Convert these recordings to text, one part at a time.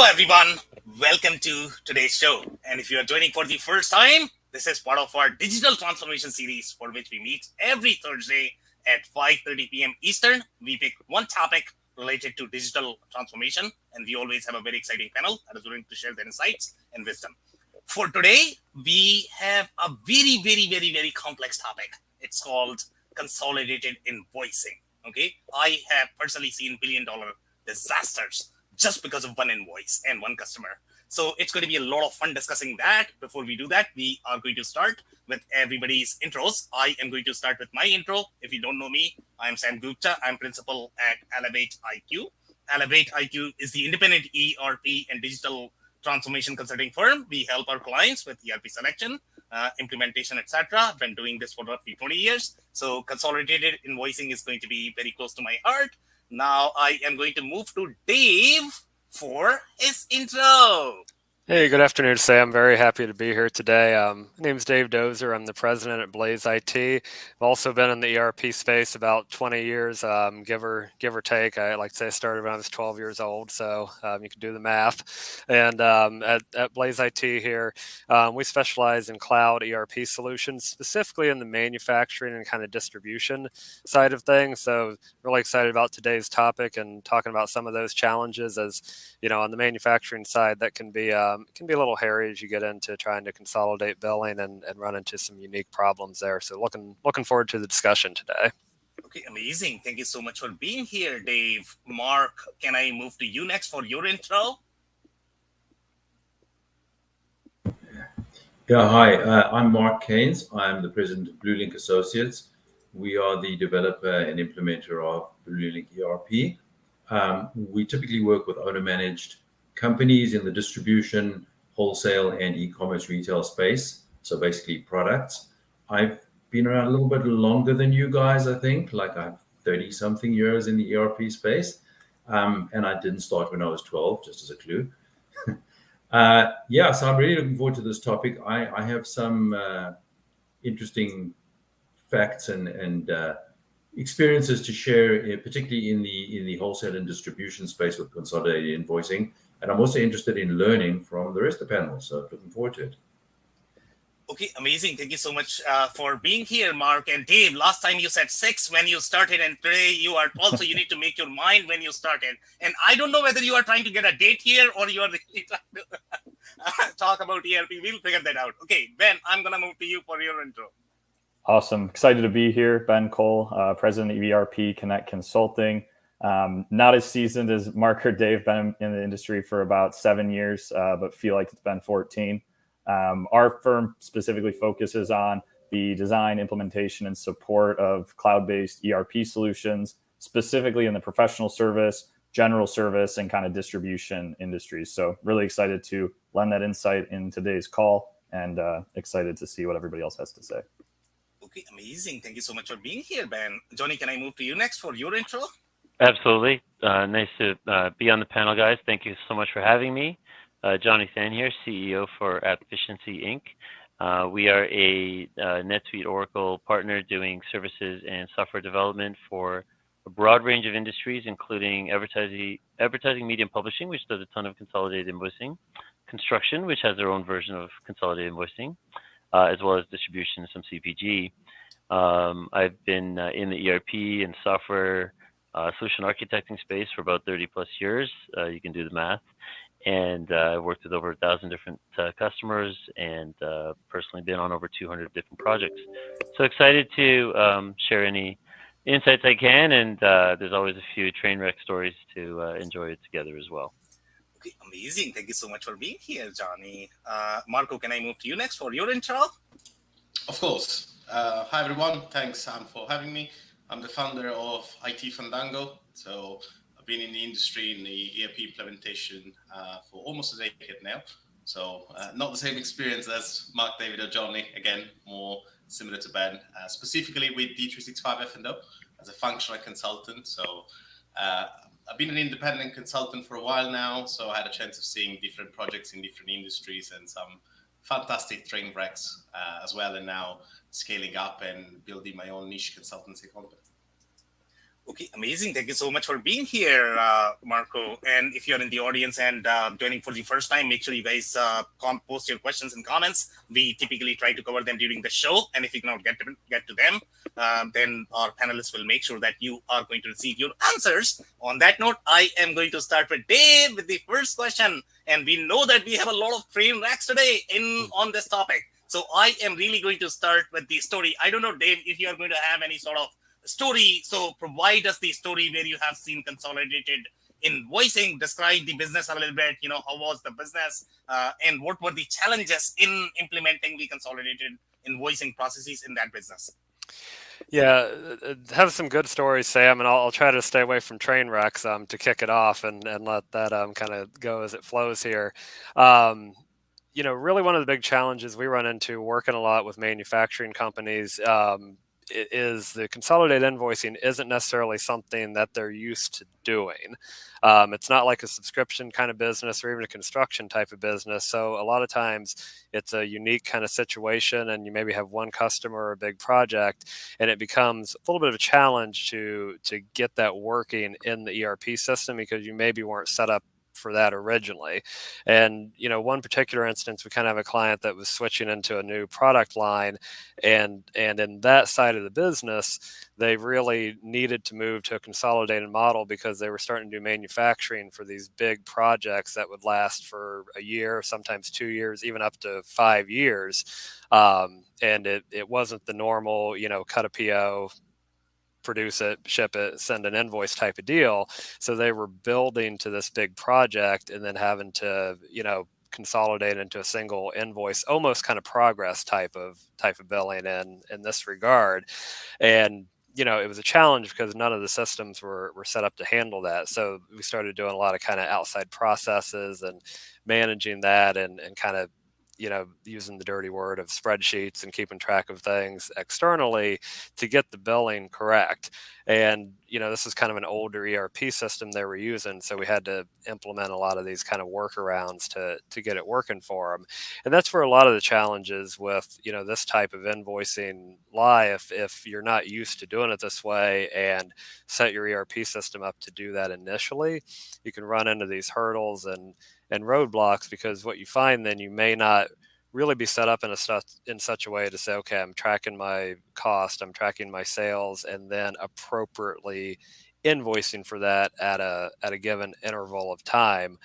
everyone. Welcome to today's show. And if you are joining for the first time, this is part of our digital transformation series for which we meet every Thursday at 5:30 p.m. Eastern. We pick one topic related to digital transformation, and we always have a very exciting panel that is willing to share their insights and wisdom. For today, we have a very complex topic. It's called consolidated invoicing. Okay, I have personally seen billion-dollar disasters just because of one invoice and one customer. So it's going to be a lot of fun discussing that. Before we do that, we are going to start with everybody's intros. I am going to start with my intro. If you don't know me, I'm Sam Gupta. I'm principal at Elevate IQ. Elevate IQ is the independent ERP and digital transformation consulting firm. We help our clients with ERP selection, implementation, etc. Been doing this for roughly 20 years. So consolidated invoicing is going to be very close to my heart. Now I am going to move to Dave for his intro. Hey, good afternoon, Sam. Very happy to be here today. My name's Dave Dozer. I'm the president at Blaze IT. I've also been in the ERP space about 20 years, give or take. I like to say I started when I was 12 years old, so you can do the math. And at Blaze IT here, we specialize in cloud ERP solutions, specifically in the manufacturing and kind of distribution side of things. So really excited about today's topic and talking about some of those challenges. As you know, on the manufacturing side, that can be a little hairy as you get into trying to consolidate billing and run into some unique problems there. So looking forward to the discussion today. Okay, amazing. Thank you so much for being here, Dave. Mark, can I move to you next for your intro? Yeah, hi. I'm Mark Keynes. I'm the president of BlueLink Associates. We are the developer and implementer of BlueLink ERP. We typically work with owner-managed companies in the distribution, wholesale, and e-commerce retail space. So basically products. I've been around a little bit longer than you guys, I think. Like I've 30-something years in the ERP space. And I didn't start when I was 12, just as a clue. So I'm really looking forward to this topic. I have some interesting facts and experiences to share, particularly in the wholesale and distribution space with consolidated invoicing. And I'm also interested in learning from the rest of the panel. So looking forward to it. Okay, amazing. Thank you so much for being here, Mark. And Dave, last time you said 6 when you started, and today you are 12, so you need to make your mind when you started. And I don't know whether you are trying to get a date here or you are really trying to talk about ERP. We'll figure that out. Okay, Ben, I'm going to move to you for your intro. Awesome. Excited to be here. Ben Cole, president of ERP Connect Consulting. Not as seasoned as Mark or Dave, been in the industry for about 7 years, but feel like it's been 14. Our firm specifically focuses on the design, implementation, and support of cloud-based ERP solutions, specifically in the professional service, general service, and kind of distribution industries. So really excited to lend that insight in today's call and excited to see what everybody else has to say. Okay, amazing. Thank you so much for being here, Ben. Johnny, can I move to you next for your intro? Absolutely. Nice to be on the panel, guys. Thank you so much for having me. Johnny Than here, CEO for Efficiency Inc. We are a NetSuite Oracle partner doing services and software development for a broad range of industries, including advertising, media, and publishing, which does a ton of consolidated invoicing, construction, which has their own version of consolidated invoicing, as well as distribution and some CPG. I've been in the ERP and software solution architecting space for about 30 plus years. You can do the math. And I've worked with over 1,000 different customers and personally been on over 200 different projects. So excited to share any insights I can, and there's always a few train wreck stories to enjoy it together as well. Okay, amazing. Thank you so much for being here, Johnny. Marco, can I move to you next for your intro? Of course. Hi, everyone. Thanks, Sam, for having me. I'm the founder of IT Fandango. So I've been in the industry in the ERP implementation for almost a decade now. So not the same experience as Mark, David, or Johnny. Again, more similar to Ben, specifically with D365 F&O as a functional consultant. So I've been an independent consultant for a while now. So I had a chance of seeing different projects in different industries and some fantastic train wrecks as well. And now scaling up and building my own niche consultancy company. Okay, amazing. Thank you so much for being here, Marco. And if you're in the audience and joining for the first time, make sure you guys post your questions and comments. We typically try to cover them during the show, and if you cannot get to them, then our panelists will make sure that you are going to receive your answers. On that note, I am going to start with Dave with the first question, and we know that we have a lot of train wrecks today in on this topic. So I am really going to start with the story. I don't know, Dave, if you are going to have any sort of story. So provide us the story where you have seen consolidated invoicing. Describe the business a little bit. How was the business, and what were the challenges in implementing the consolidated invoicing processes in that business? Yeah, have some good stories, Sam, and I'll try to stay away from train wrecks to kick it off and let that kind of go as it flows here. Really one of the big challenges we run into working a lot with manufacturing companies is the consolidated invoicing isn't necessarily something that they're used to doing. It's not like a subscription kind of business or even a construction type of business. So a lot of times it's a unique kind of situation, and you maybe have one customer or a big project, and it becomes a little bit of a challenge to get that working in the ERP system because you maybe weren't set up for that originally. And one particular instance, we kind of have a client that was switching into a new product line, and in that side of the business, they really needed to move to a consolidated model because they were starting to do manufacturing for these big projects that would last for a year, sometimes 2 years, even up to 5 years. And it wasn't the normal, cut a PO, produce it, ship it, send an invoice type of deal. So they were building to this big project and then having to, consolidate into a single invoice, almost kind of progress type of billing in this regard. And it was a challenge because none of the systems were set up to handle that. So we started doing a lot of kind of outside processes and managing that and kind of using the dirty word of spreadsheets and keeping track of things externally to get the billing correct. And, this is kind of an older ERP system they were using. So we had to implement a lot of these kind of workarounds to get it working for them. And that's where a lot of the challenges with, this type of invoicing lie. If you're not used to doing it this way and set your ERP system up to do that initially, you can run into these hurdles and roadblocks, because what you find then, you may not really be set up in such a way to say, okay, I'm tracking my cost, I'm tracking my sales, and then appropriately invoicing for that at a given interval of time.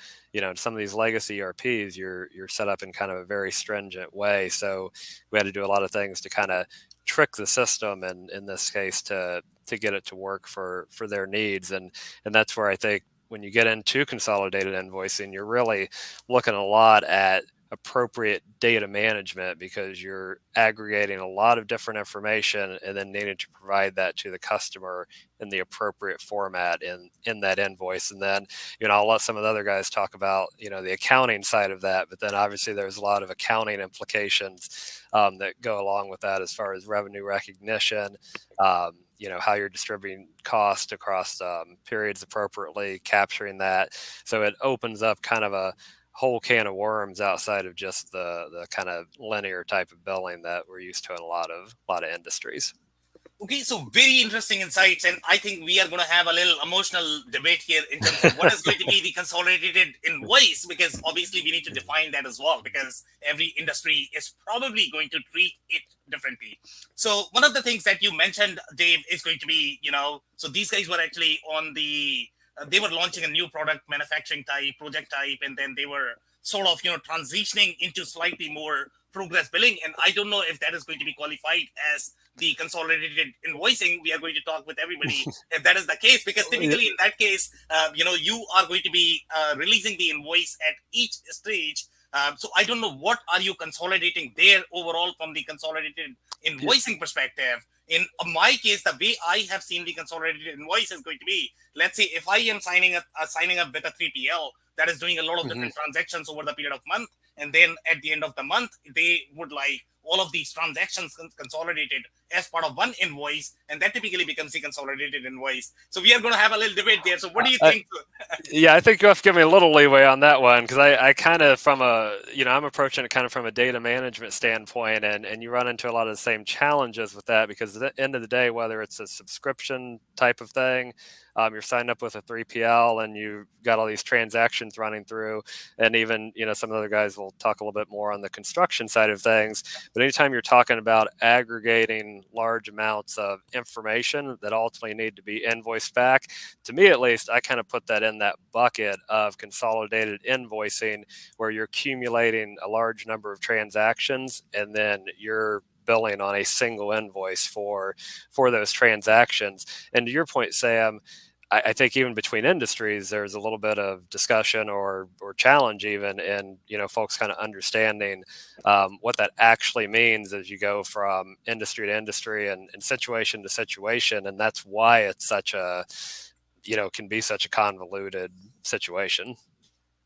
Some of these legacy ERPs, you're set up in kind of a very stringent way. So we had to do a lot of things to kind of trick the system, and in this case to get it to work for their needs. And that's where I think when you get into consolidated invoicing, you're really looking a lot at appropriate data management, because you're aggregating a lot of different information and then needing to provide that to the customer in the appropriate format in that invoice. And then, I'll let some of the other guys talk about, the accounting side of that, but then obviously there's a lot of accounting implications that go along with that, as far as revenue recognition, how you're distributing cost across periods appropriately, capturing that. So it opens up kind of a whole can of worms outside of just the kind of linear type of billing that we're used to in a lot of industries. Okay, so very interesting insights, and I think we are going to have a little emotional debate here in terms of what is going to be the consolidated invoice, because obviously we need to define that as well, because every industry is probably going to treat it differently. So one of the things that you mentioned, Dave, is going to be, so these guys were actually on they were launching a new product, manufacturing type, project type, and then they were sort of, transitioning into slightly more progress billing. And I don't know if that is going to be qualified as the consolidated invoicing. We are going to talk with everybody if that is the case, because typically in that case, you are going to be releasing the invoice at each stage. So I don't know, what are you consolidating there overall from the consolidated invoicing perspective? In my case, the way I have seen the consolidated invoice is going to be, let's say if I am signing up with a 3PL that is doing a lot of different transactions over the period of month, and then at the end of the month, they would like all of these transactions consolidated as part of one invoice, and that typically becomes the consolidated invoice. So we are going to have a little debate there. So what do you think? Yeah, I think you have to give me a little leeway on that one, because I kind of I'm approaching it kind of from a data management standpoint, and you run into a lot of the same challenges with that, because at the end of the day, whether it's a subscription type of thing, you're signed up with a 3PL and you've got all these transactions running through, and even, some other guys will talk a little bit more on the construction side of things. But anytime you're talking about aggregating large amounts of information that ultimately need to be invoiced back, to me at least, I kind of put that in that bucket of consolidated invoicing, where you're accumulating a large number of transactions and then you're billing on a single invoice for those transactions. And to your point, Sam, I think even between industries, there's a little bit of discussion or challenge even in, folks kind of understanding what that actually means as you go from industry to industry and situation to situation. And that's why it's such a, can be such a convoluted situation.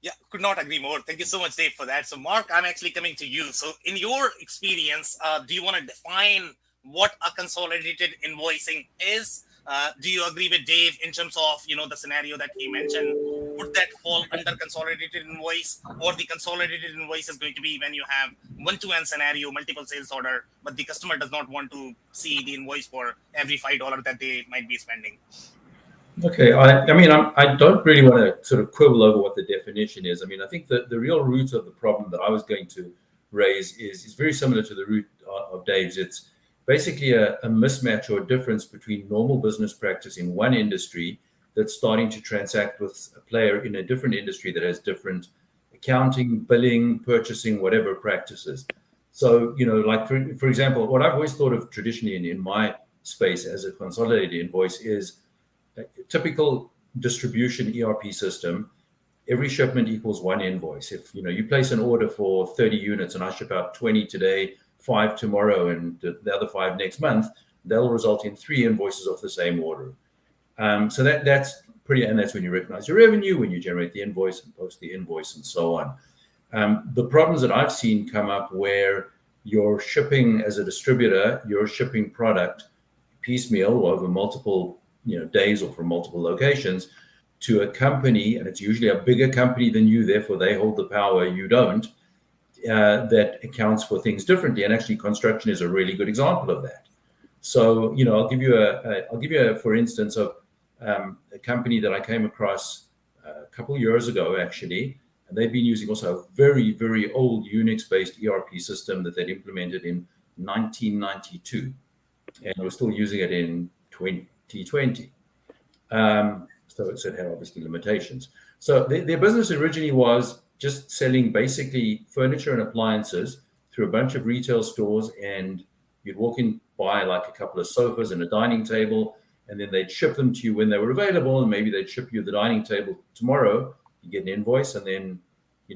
Yeah, could not agree more. Thank you so much, Dave, for that. So, Mark, I'm actually coming to you. So, in your experience, do you want to define what a consolidated invoicing is? Do you agree with Dave in terms of, the scenario that he mentioned? Would that fall under consolidated invoice, or the consolidated invoice is going to be when you have one-to-one scenario, multiple sales order, but the customer does not want to see the invoice for every $5 that they might be spending? Okay, I don't really want to sort of quibble over what the definition is. I think that the real root of the problem that I was going to raise is very similar to the root of Dave's. It's basically a mismatch or a difference between normal business practice in one industry that's starting to transact with a player in a different industry that has different accounting, billing, purchasing, whatever practices. So, like for example, what I've always thought of traditionally in my space as a consolidated invoice is a typical distribution ERP system. Every shipment equals one invoice. If you place an order for 30 units and I ship out 20 today, 5 tomorrow, and the other 5 next month, that'll result in 3 invoices of the same order. So that's pretty, and that's when you recognize your revenue, when you generate the invoice and post the invoice and so on. The problems that I've seen come up where you're shipping as a distributor, you're shipping product piecemeal over multiple days or from multiple locations to a company, and it's usually a bigger company than you, therefore they hold the power, you don't, that accounts for things differently. And actually construction is a really good example of that. So, I'll give you a for instance of a company that I came across a couple of years ago, actually, and they've been using also a very, very old Unix-based ERP system that they'd implemented in 1992, and we're still using it in 2020. So it had obviously limitations. So their business originally was just selling basically furniture and appliances through a bunch of retail stores, and you'd walk in, buy like a couple of sofas and a dining table, and then they'd ship them to you when they were available, and maybe they'd ship you the dining table tomorrow. You get an invoice, and then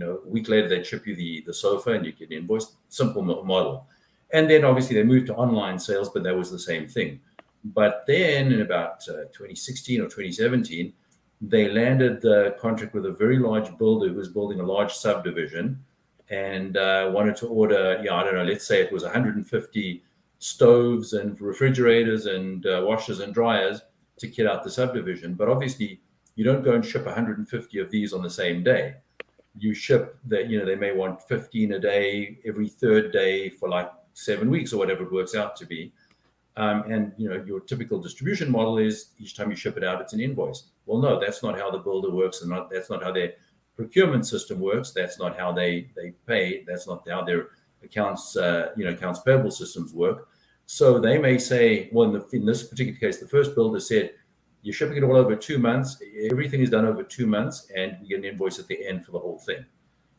a week later they'd ship you the sofa and you get an invoice. Simple model. And then obviously they moved to online sales, but that was the same thing. But then in about 2016 or 2017, they landed the contract with a very large builder who was building a large subdivision and wanted to order, I don't know, let's say it was 150 stoves and refrigerators and washers and dryers to kit out the subdivision. But obviously, you don't go and ship 150 of these on the same day. You ship that, they may want 15 a day, every third day for like 7 weeks or whatever it works out to be. And your typical distribution model is each time you ship it out, it's an invoice. Well, no, that's not how the builder works, and that's not how their procurement system works. That's not how they pay. That's not how their accounts payable systems work. So they may say, well, in this particular case, the first builder said, you're shipping it all over 2 months. Everything is done over 2 months, and you get an invoice at the end for the whole thing.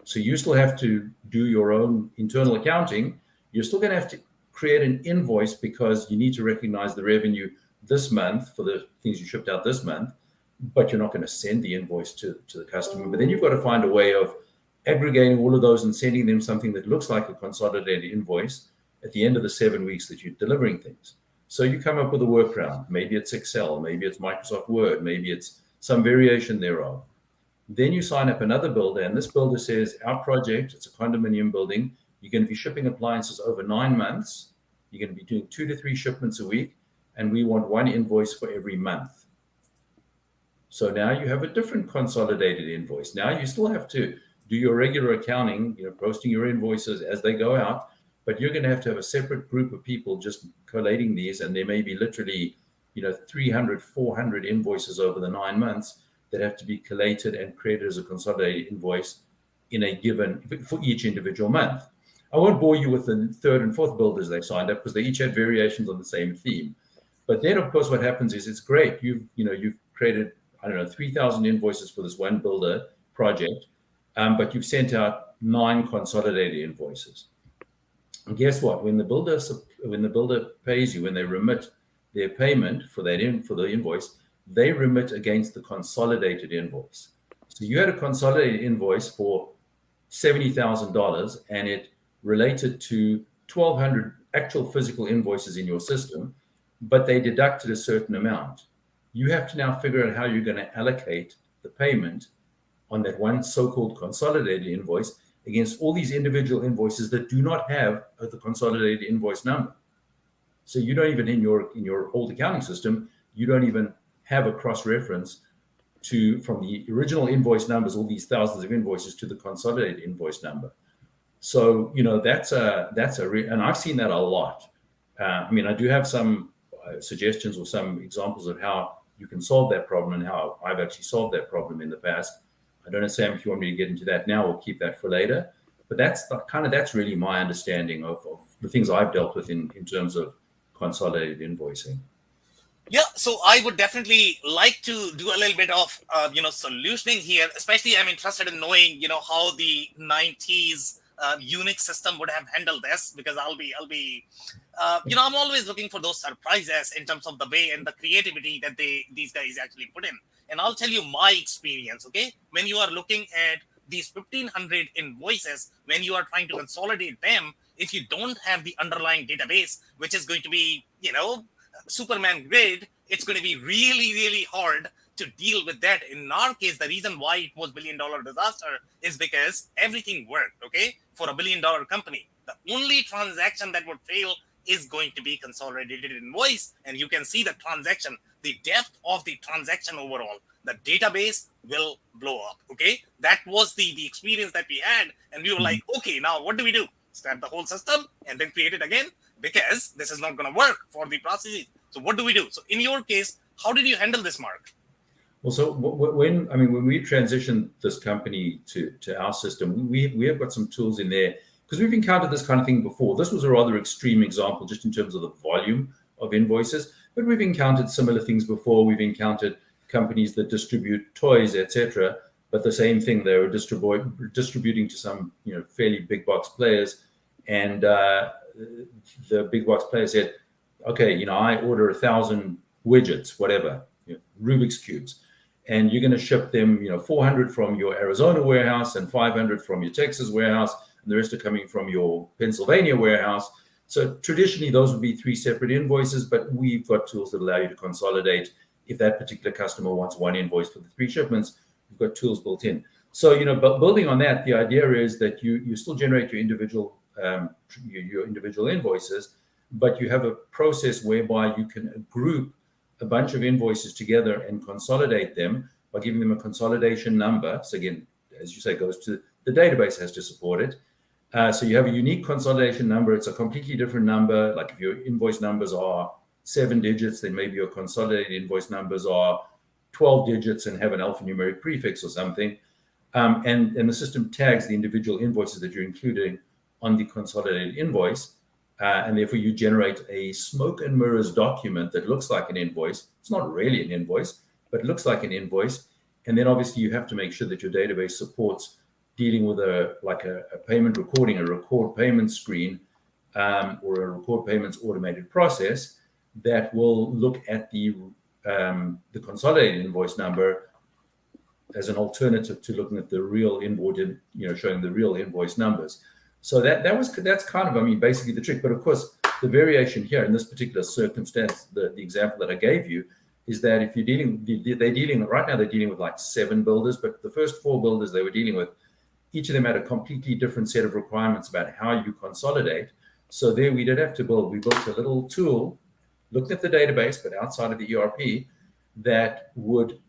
So you still have to do your own internal accounting. You're still going to have to create an invoice because you need to recognize the revenue this month for the things you shipped out this month, but you're not going to send the invoice to the customer. But then you've got to find a way of aggregating all of those and sending them something that looks like a consolidated invoice at the end of the 7 weeks that you're delivering things. So you come up with a workaround. Maybe it's Excel, maybe it's Microsoft Word, maybe it's some variation thereof. Then you sign up another builder, and this builder says, our project, it's a condominium building, you're going to be shipping appliances over 9 months. You're going to be doing 2 to 3 shipments a week, and we want 1 invoice for every month. So now you have a different consolidated invoice. Now you still have to do your regular accounting, posting your invoices as they go out, but you're going to have a separate group of people just collating these, and there may be literally 300, 400 invoices over the 9 months that have to be collated and created as a consolidated invoice in a given for each individual month. I won't bore you with the third and fourth builders they signed up because they each had variations on the same theme. But then, of course, what happens is it's great. You've created, 3,000 invoices for this one builder project, but you've sent out 9 consolidated invoices. And guess what? When the builder pays you, when they remit their payment for the invoice, they remit against the consolidated invoice. So you had a consolidated invoice for $70,000, and it related to 1,200 actual physical invoices in your system, but they deducted a certain amount. You have to now figure out how you're going to allocate the payment on that one so-called consolidated invoice against all these individual invoices that do not have the consolidated invoice number. So you don't even, in your old accounting system, you don't even have a cross-reference from the original invoice numbers, all these thousands of invoices, to the consolidated invoice number. So that's and I've seen that a lot. I do have some suggestions or some examples of how you can solve that problem and how I've actually solved that problem in the past. I don't know, Sam, if you want me to get into that now or keep that for later. But that's really my understanding of the things I've dealt with in terms of consolidated invoicing. Yeah, so I would definitely like to do a little bit of solutioning here. Especially, I'm interested in knowing how the 90s Unix system would have handled this, because I'll be I'm always looking for those surprises in terms of the way and the creativity that these guys actually put in. And I'll tell you my experience. Okay, when you are looking at these 1,500 invoices, when you are trying to consolidate them, if you don't have the underlying database, which is going to be Superman grade, it's going to be really, really hard to deal with that. In our case, the reason why it was $1 billion disaster is because everything worked. Okay, for a $1 billion company, the only transaction that would fail is going to be consolidated invoice, and you can see the transaction, the depth of the transaction overall. The database will blow up. Okay, that was the experience that we had, and we were like, okay, now what do we do? Scrap the whole system and then create it again, because this is not going to work for the processes. So what do we do? So in your case, how did you handle this, Mark? Well, so when we transitioned this company to our system, we have got some tools in there, because we've encountered this kind of thing before. This was a rather extreme example just in terms of the volume of invoices, but we've encountered similar things before. We've encountered companies that distribute toys, etc., but the same thing, they were distributing to some fairly big box players, and the big box player said, okay, I order 1,000 widgets, whatever, Rubik's cubes, and you're going to ship them 400 from your Arizona warehouse and 500 from your Texas warehouse, and the rest are coming from your Pennsylvania warehouse. So traditionally those would be 3 separate invoices, but we've got tools that allow you to consolidate. If that particular customer wants 1 invoice for the 3 shipments, we've got tools built in. So but building on that, the idea is that you still generate your individual invoices, but you have a process whereby you can group a bunch of invoices together and consolidate them by giving them a consolidation number. So again, as you say, goes to the database, has to support it. So you have a unique consolidation number. It's a completely different number. Like if your invoice numbers are 7 digits, then maybe your consolidated invoice numbers are 12 digits and have an alphanumeric prefix or something. And the system tags the individual invoices that you're including on the consolidated invoice. And therefore you generate a smoke and mirrors document that looks like an invoice. It's not really an invoice, but it looks like an invoice. And then obviously you have to make sure that your database supports dealing with a payment recording, a record payment screen, or a record payments automated process that will look at the consolidated invoice number as an alternative to looking at the real invoice, showing the real invoice numbers. So that's kind of, basically the trick. But of course, the variation here in this particular circumstance, the example that I gave you, is that if they're dealing right now, they're dealing with like 7 builders, but the first 4 builders they were dealing with, each of them had a completely different set of requirements about how you consolidate. So there we did have to build. We built a little tool, looked at the database, but outside of the ERP, that would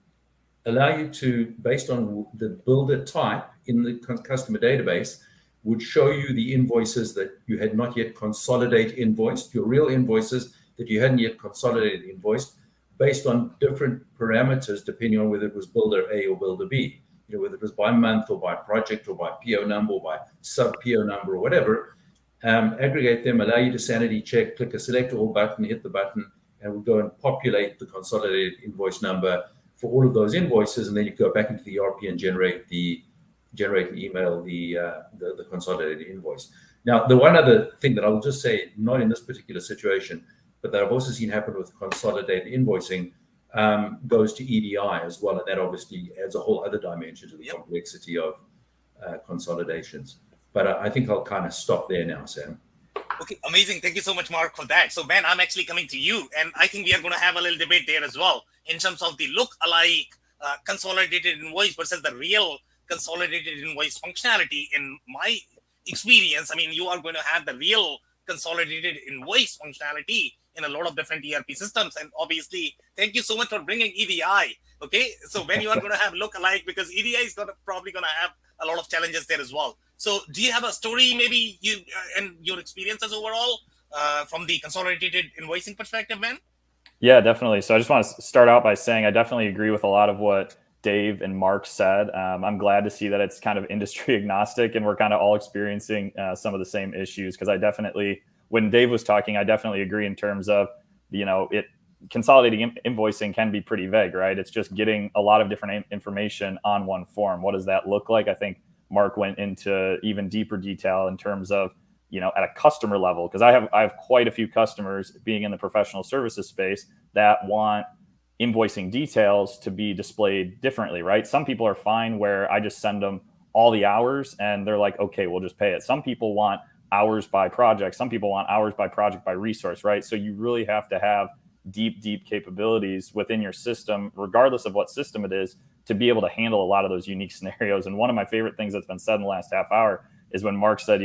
allow you to, based on the builder type in the customer database, would show you the invoices that you had not yet consolidated invoiced, your real invoices that you hadn't yet consolidated invoiced, based on different parameters depending on whether it was builder A or builder B. Whether it was by month or by project or by PO number or by sub PO number or whatever. Aggregate them, allow you to sanity check, click a select all button, hit the button, and we'll go and populate the consolidated invoice number for all of those invoices, and then you go back into the ERP and generate and email the consolidated invoice. Now, the one other thing that I will just say, not in this particular situation, but that I've also seen happen with consolidated invoicing, goes to EDI as well, and that obviously adds a whole other dimension to the complexity of consolidations. But I think I'll kind of stop there now, Sam. Okay, amazing. Thank you so much, Mark, for that. So, Ben, I'm actually coming to you, and I think we are going to have a little debate there as well in terms of the look-alike consolidated invoice versus the real consolidated invoice functionality. In my experience, I mean, you are going to have the real consolidated invoice functionality in a lot of different ERP systems. And obviously, thank you so much for bringing EDI. Okay, so when you are going to have look-alike, because EDI is probably going to have a lot of challenges there as well. So do you have a story, maybe you and your experiences overall from the consolidated invoicing perspective, man? Yeah, definitely. So I just want to start out by saying I definitely agree with a lot of what Dave and Mark said. I'm glad to see that it's kind of industry agnostic and we're kind of all experiencing some of the same issues, because I definitely, when Dave was talking, I definitely agree in terms of, consolidating invoicing can be pretty vague, right? It's just getting a lot of different information on one form. What does that look like? I think Mark went into even deeper detail in terms of, at a customer level, because I have quite a few customers being in the professional services space that want invoicing details to be displayed differently, right? Some people are fine where I just send them all the hours and they're like, okay, we'll just pay it. Some people want hours by project. Some people want hours by project by resource, right? So you really have to have deep capabilities within your system, regardless of what system it is, to be able to handle a lot of those unique scenarios. And one of my favorite things that's been said in the last half hour is when Mark said,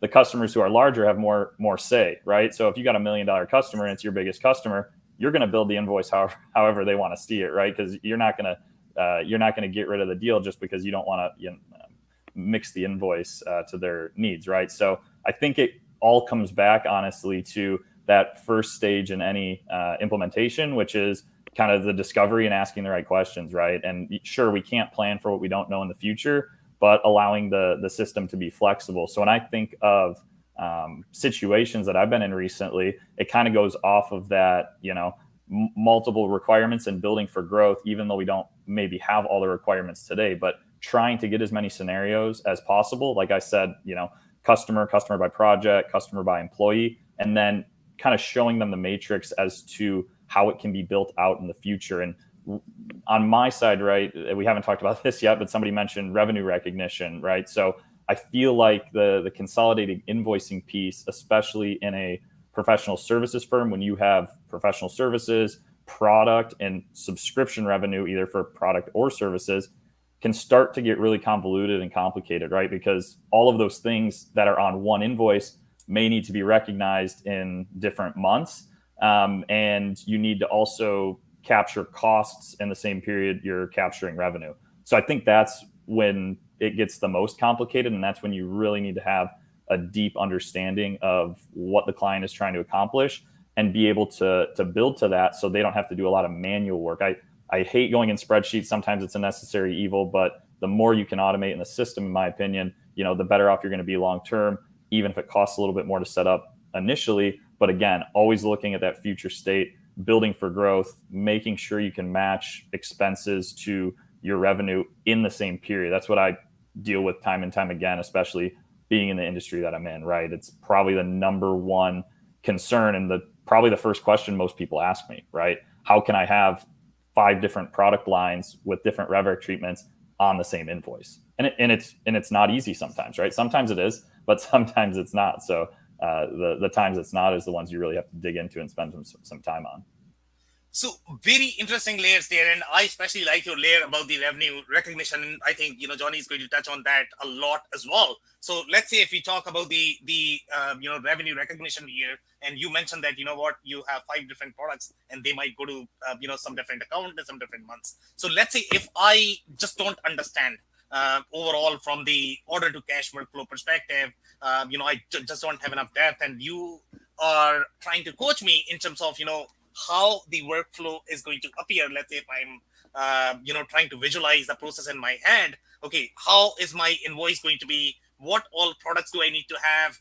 the customers who are larger have more say, right? So if you got $1 million customer and it's your biggest customer, you're going to build the invoice however they want to see it, right? Because you're not going to get rid of the deal just because you don't want to mix the invoice to their needs, right? So I think it all comes back honestly to that first stage in any implementation, which is kind of the discovery and asking the right questions, right? And sure, we can't plan for what we don't know in the future, but allowing the system to be flexible. So when I think of situations that I've been in recently, it kind of goes off of that, multiple requirements and building for growth, even though we don't maybe have all the requirements today, but trying to get as many scenarios as possible. Like I said, customer by project, customer by employee, and then kind of showing them the matrix as to how it can be built out in the future. And on my side, right, we haven't talked about this yet, but somebody mentioned revenue recognition, right? So I feel like the consolidated invoicing piece, especially in a professional services firm, when you have professional services, product, and subscription revenue, either for product or services, can start to get really convoluted and complicated, right? Because all of those things that are on one invoice may need to be recognized in different months. And you need to also capture costs in the same period you're capturing revenue. So I think that's when it gets the most complicated. And that's when you really need to have a deep understanding of what the client is trying to accomplish and be able to build to that so they don't have to do a lot of manual work. I hate going in spreadsheets. Sometimes it's a necessary evil, but the more you can automate in the system, in my opinion, the better off you're going to be long-term, even if it costs a little bit more to set up initially. But again, always looking at that future state, building for growth, making sure you can match expenses to your revenue in the same period. That's what I deal with time and time again, especially being in the industry that I'm in, right? It's probably the number one concern and probably the first question most people ask me, right? How can I have 5 different product lines with different rev rec treatments on the same invoice? And it's not easy sometimes, right? Sometimes it is, but sometimes it's not. So the times it's not is the ones you really have to dig into and spend some time on. So very interesting layers there, and I especially like your layer about the revenue recognition. And I think Johnny is going to touch on that a lot as well. So let's say if we talk about the revenue recognition here, and you mentioned that what you have 5 different products, and they might go to some different account in some different months. So let's say if I just don't understand overall from the order to cash workflow perspective, I just don't have enough depth, and you are trying to coach me in terms of how the workflow is going to appear. Let's say if I'm trying to visualize the process in my head. Okay, how is my invoice going to be? What all products do I need to have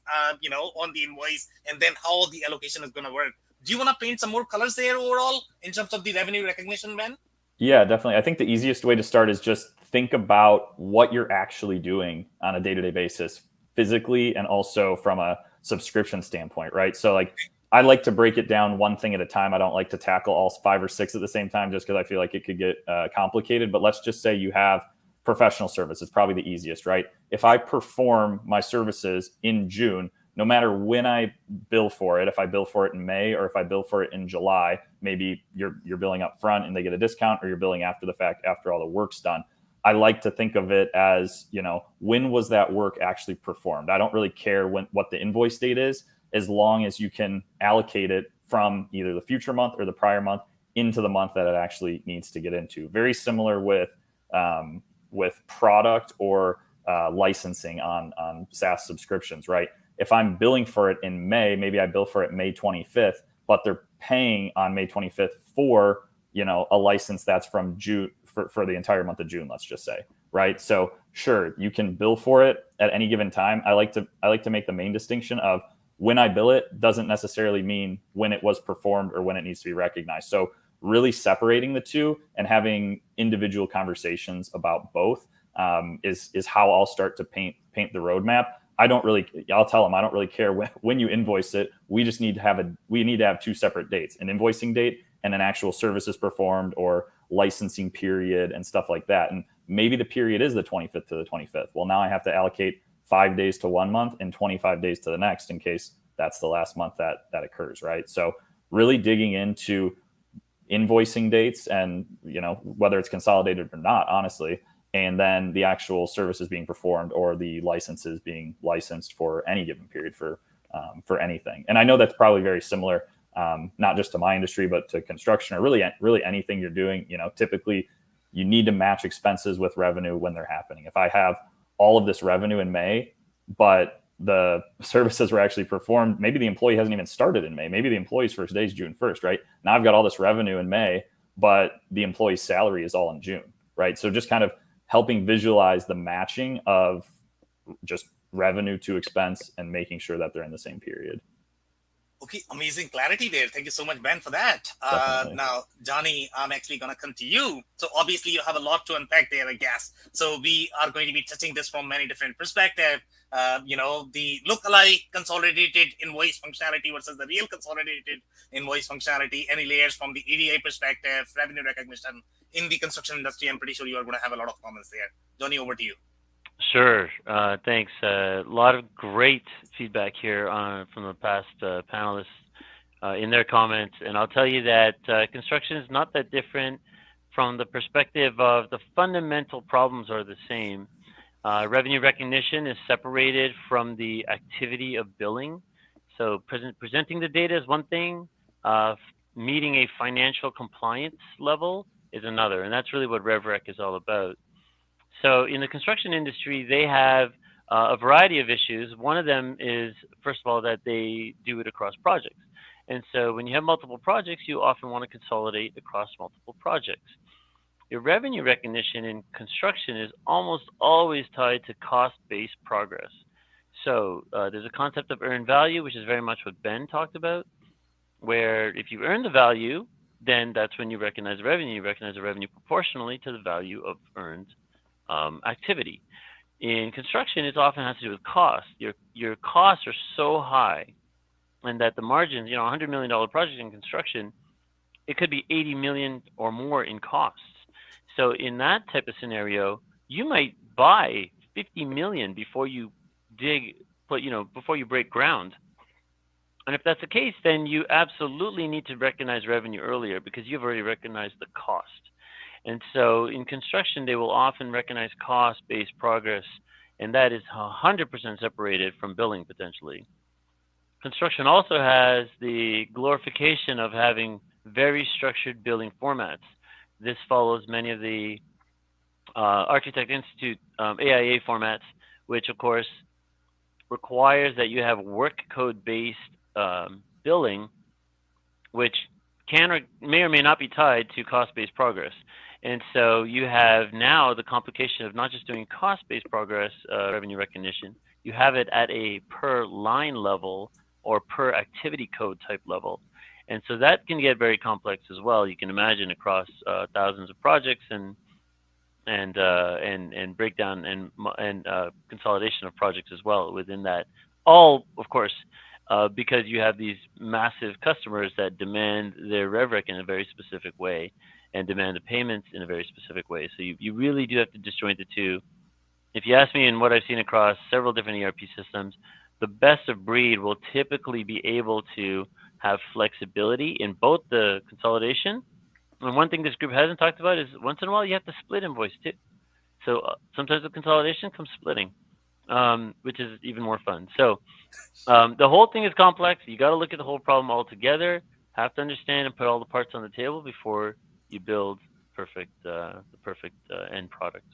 on the invoice, and then how the allocation is going to work? Do you want to paint some more colors there overall in terms of the revenue recognition, Ben? Yeah, definitely. I think the easiest way to start is just think about what you're actually doing on a day-to-day basis, physically and also from a subscription standpoint, right? So like I like to break it down one thing at a time. I don't like to tackle all 5 or 6 at the same time just because I feel like it could get complicated. But let's just say you have professional service. It's probably the easiest, right? If I perform my services in June, no matter when I bill for it, if I bill for it in May or if I bill for it in July, maybe you're billing up front and they get a discount, or you're billing after the fact after all the work's done. I like to think of it as, when was that work actually performed? I don't really care what the invoice date is, as long as you can allocate it from either the future month or the prior month into the month that it actually needs to get into. Very similar with product or licensing on SaaS subscriptions, right? If I'm billing for it in May, maybe I bill for it May 25th, but they're paying on May 25th for a license that's from June for the entire month of June, let's just say, right? So sure, you can bill for it at any given time. I like to make the main distinction of when I bill it doesn't necessarily mean when it was performed or when it needs to be recognized. So really separating the two and having individual conversations about both is how I'll start to paint the roadmap. I'll tell them I don't really care when you invoice it. We just need to have 2 separate dates, an invoicing date and an actual services performed or licensing period and stuff like that. And maybe the period is the 25th to the 25th. Well, now I have to allocate 5 days to one month and 25 days to the next in case that's the last month that occurs, right? So really digging into invoicing dates and, whether it's consolidated or not, honestly, and then the actual services being performed or the licenses being licensed for any given period for anything. And I know that's probably very similar, not just to my industry, but to construction or really anything you're doing. Typically you need to match expenses with revenue when they're happening. If I have all of this revenue in May, but the services were actually performed, maybe the employee hasn't even started in May. Maybe the employee's first day is June 1st, right? Now I've got all this revenue in May, but the employee's salary is all in June, right? So just kind of helping visualize the matching of just revenue to expense and making sure that they're in the same period. Okay, amazing clarity there. Thank you so much, Ben, for that. Now, Johnny, I'm actually going to come to you. So obviously you have a lot to unpack there, I guess. So we are going to be touching this from many different perspectives. The lookalike consolidated invoice functionality versus the real consolidated invoice functionality, any layers from the EDI perspective, revenue recognition in the construction industry. I'm pretty sure you are going to have a lot of comments there. Johnny, over to you. Sure. Thanks. A lot of great feedback here from the past panelists in their comments. And I'll tell you that construction is not that different from the perspective of the fundamental problems are the same. Revenue recognition is separated from the activity of billing. So presenting the data is one thing. Meeting a financial compliance level is another. And that's really what RevRec is all about. So in the construction industry, they have a variety of issues. One of them is, first of all, that they do it across projects. And so when you have multiple projects, you often want to consolidate across multiple projects. Your revenue recognition in construction is almost always tied to cost-based progress. So there's a concept of earned value, which is very much what Ben talked about, where if you earn the value, then that's when you recognize the revenue. You recognize the revenue proportionally to the value of earned activity. In construction, it often has to do with cost. Your costs are so high, and that the margins, $100 million project in construction, it could be 80 million or more in costs. So in that type of scenario, you might buy 50 million before you before you break ground. And if that's the case, then you absolutely need to recognize revenue earlier because you've already recognized the cost. And so in construction, they will often recognize cost-based progress, and that is 100% separated from billing potentially. Construction also has the glorification of having very structured billing formats. This follows many of the Architect Institute AIA formats, which of course requires that you have work code based billing, which can or may or may not be tied to cost based progress. And so you have now the complication of not just doing cost based progress revenue recognition, you have it at a per line level or per activity code type level. And so that can get very complex as well. You can imagine across thousands of projects and breakdown and consolidation of projects as well within that. All, of course, because you have these massive customers that demand their rev rec in a very specific way and demand the payments in a very specific way. So you really do have to disjoint the two. If you ask me, in what I've seen across several different ERP systems, the best of breed will typically be able to have flexibility in both the consolidation. And one thing this group hasn't talked about is once in a while you have to split invoice too. So sometimes the consolidation comes splitting, which is even more fun. So the whole thing is complex. You got to look at the whole problem all together, have to understand and put all the parts on the table before you build the perfect end product.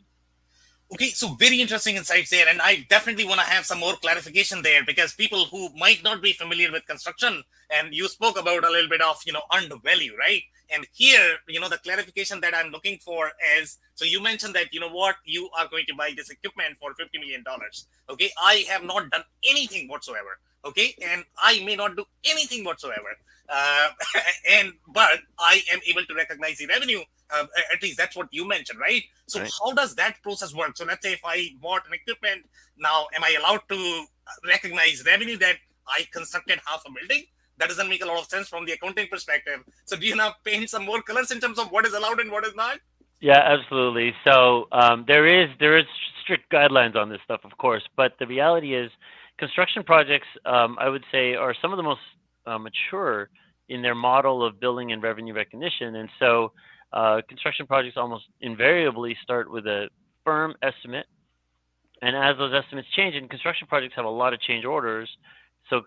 Okay, so very interesting insights there, and I definitely want to have some more clarification there because people who might not be familiar with construction, and you spoke about a little bit of earned value, right? And here, the clarification that I'm looking for is, so you mentioned that what, you are going to buy this equipment for $50 million. Okay, I have not done anything whatsoever. Okay, and I may not do anything whatsoever, but I am able to recognize the revenue. At least that's what you mentioned, right? So Right. how does that process work? So let's say if I bought an equipment, now am I allowed to recognize revenue that I constructed half a building? That doesn't make a lot of sense from the accounting perspective. So do you now paint some more colors in terms of what is allowed and what is not? Yeah, absolutely. So there is strict guidelines on this stuff, of course, but the reality is construction projects, I would say, are some of the most mature in their model of billing and revenue recognition. And so construction projects almost invariably start with a firm estimate. And as those estimates change, and construction projects have a lot of change orders, so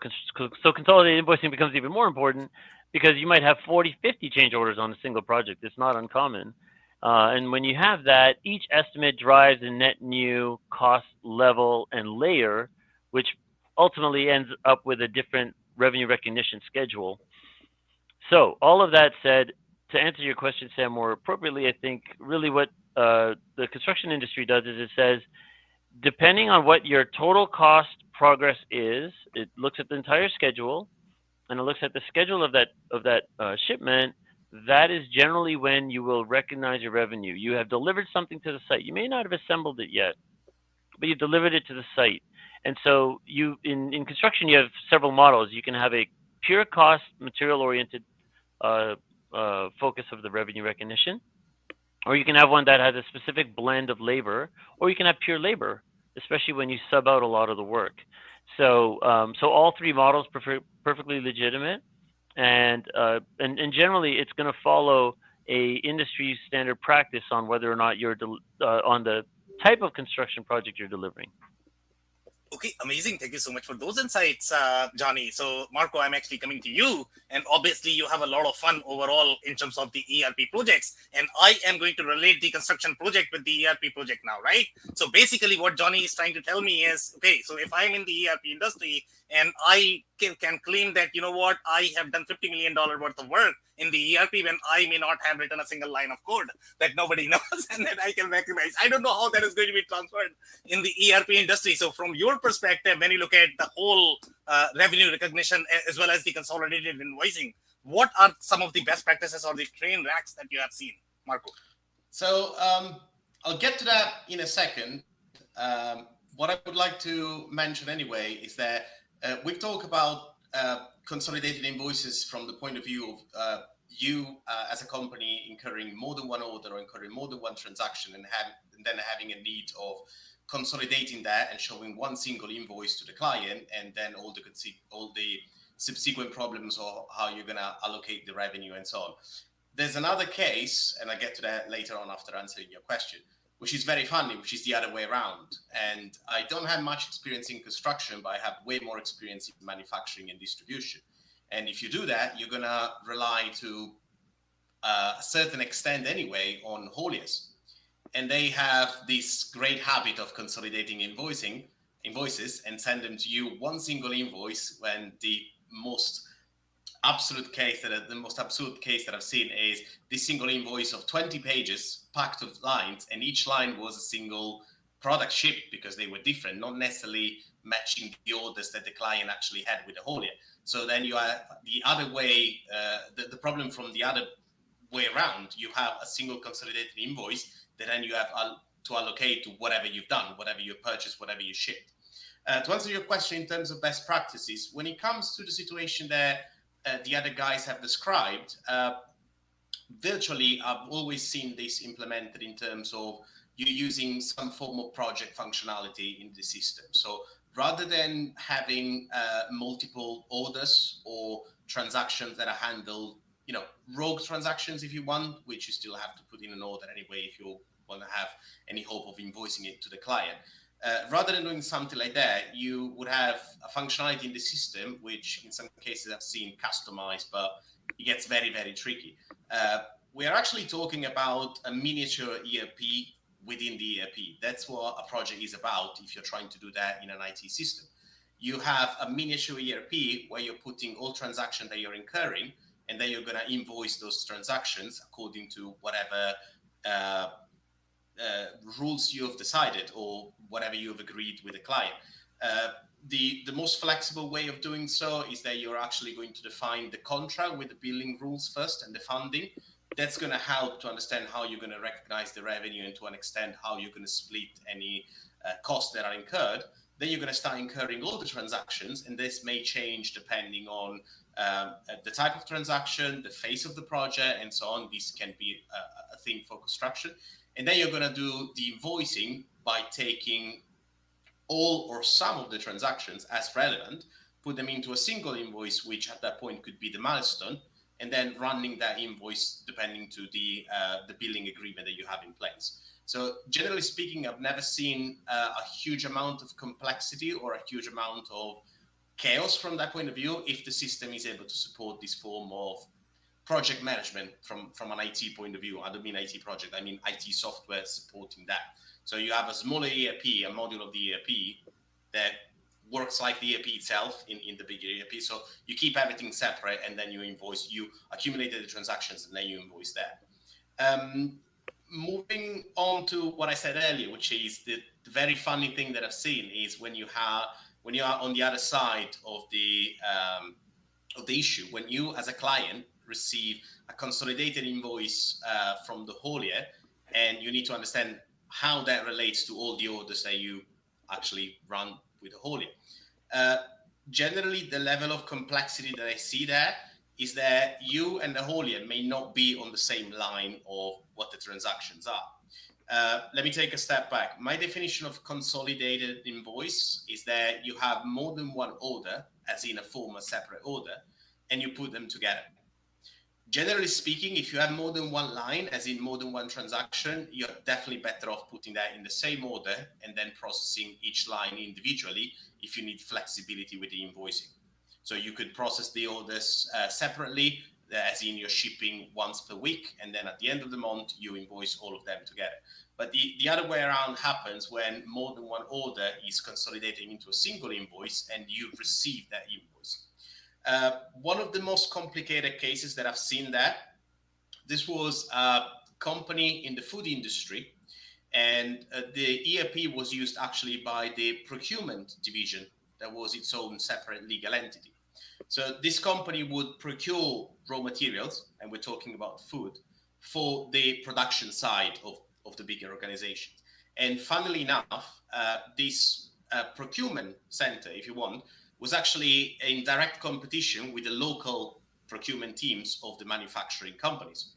consolidated invoicing becomes even more important because you might have 40, 50 change orders on a single project. It's not uncommon. And when you have that, each estimate drives a net new cost level and layer, which ultimately ends up with a different revenue recognition schedule. So all of that said, to answer your question, Sam, more appropriately, I think really what the construction industry does is it says, depending on what your total cost progress is, it looks at the entire schedule, and it looks at the schedule of that shipment. That is generally when you will recognize your revenue. You have delivered something to the site. You may not have assembled it yet, but you've delivered it to the site. And so you in construction, you have several models. You can have a pure cost, material-oriented focus of the revenue recognition, or you can have one that has a specific blend of labor, or you can have pure labor, especially when you sub out a lot of the work. So all three models perfectly legitimate, and generally it's going to follow a industry standard practice on whether or not you're on the type of construction project you're delivering. Okay, amazing. Thank you so much for those insights, Johnny. So, Marco, I'm actually coming to you. And obviously, you have a lot of fun overall in terms of the ERP projects. And I am going to relate the construction project with the ERP project now, right? So, basically, what Johnny is trying to tell me is, okay, so if I'm in the ERP industry and I can claim that, what, I have done $50 million worth of work in the ERP when I may not have written a single line of code that nobody knows and that I can recognize. I don't know how that is going to be transferred in the ERP industry. So from your perspective, when you look at the whole revenue recognition as well as the consolidated invoicing, what are some of the best practices or the train wrecks that you have seen, Marco? So I'll get to that in a second. What I would like to mention anyway is that we've talked about consolidated invoices from the point of view of you as a company incurring more than one order or incurring more than one transaction and then having a need of consolidating that and showing one single invoice to the client, and then all the subsequent problems or how you're going to allocate the revenue and so on. There's another case, and I'll get to that later on after answering your question, which is very funny, which is the other way around. And I don't have much experience in construction, but I have way more experience in manufacturing and distribution. And if you do that, you're going to rely to a certain extent anyway on hauliers. And they have this great habit of consolidating invoices and send them to you one single invoice, when the most absurd case that I've seen is this single invoice of 20 pages packed with lines, and each line was a single product shipped because they were different, not necessarily matching the orders that the client actually had with the haulier. So then you have the other way, the problem from the other way around. You have a single consolidated invoice that then you have to allocate to whatever you've done, whatever you purchased, whatever you shipped. To answer your question in terms of best practices, when it comes to the situation that the other guys have described, virtually I've always seen this implemented in terms of you using some form of project functionality in the system. So rather than having multiple orders or transactions that are handled, rogue transactions if you want, which you still have to put in an order anyway if you want to have any hope of invoicing it to the client. Rather than doing something like that, you would have a functionality in the system, which in some cases I've seen customized, but it gets very, very tricky. We are actually talking about a miniature ERP within the ERP. That's what a project is about if you're trying to do that in an IT system. You have a miniature ERP where you're putting all transactions that you're incurring, and then you're going to invoice those transactions according to whatever rules you have decided or whatever you have agreed with the client. The most flexible way of doing so is that you're actually going to define the contract with the billing rules first and the funding. That's going to help to understand how you're going to recognize the revenue and to an extent how you're going to split any costs that are incurred. Then you're going to start incurring all the transactions, and this may change depending on the type of transaction, the phase of the project, and so on. This can be a thing for construction. And then you're going to do the invoicing by taking all or some of the transactions as relevant, put them into a single invoice, which at that point could be the milestone, and then running that invoice depending to the billing agreement that you have in place. So generally speaking, I've never seen a huge amount of complexity or a huge amount of chaos from that point of view if the system is able to support this form of project management from an IT point of view. I don't mean IT project, I mean IT software supporting that. So you have a smaller ERP, a module of the ERP that works like the ERP itself in the bigger ERP. So you keep everything separate, and then you invoice, you accumulate the transactions, and then you invoice that. Moving on to what I said earlier, which is the very funny thing that I've seen is when you are on the other side of the issue, when you as a client receive a consolidated invoice from the haulier, and you need to understand how that relates to all the orders that you actually run with the haulier. Generally, the level of complexity that I see there is that you and the haulier may not be on the same line of what the transactions are. Let me take a step back. My definition of consolidated invoice is that you have more than one order, as in a form of separate order, and you put them together. Generally speaking, if you have more than one line, as in more than one transaction, you're definitely better off putting that in the same order and then processing each line individually if you need flexibility with the invoicing. So you could process the orders separately, as in you're shipping once per week, and then at the end of the month, you invoice all of them together. But the other way around happens when more than one order is consolidating into a single invoice and you receive that invoice. One of the most complicated cases that I've seen this was a company in the food industry, and the ERP was used actually by the procurement division that was its own separate legal entity. So this company would procure raw materials, and we're talking about food, for the production side of the bigger organizations. And funnily enough, this procurement center, if you want, was actually in direct competition with the local procurement teams of the manufacturing companies.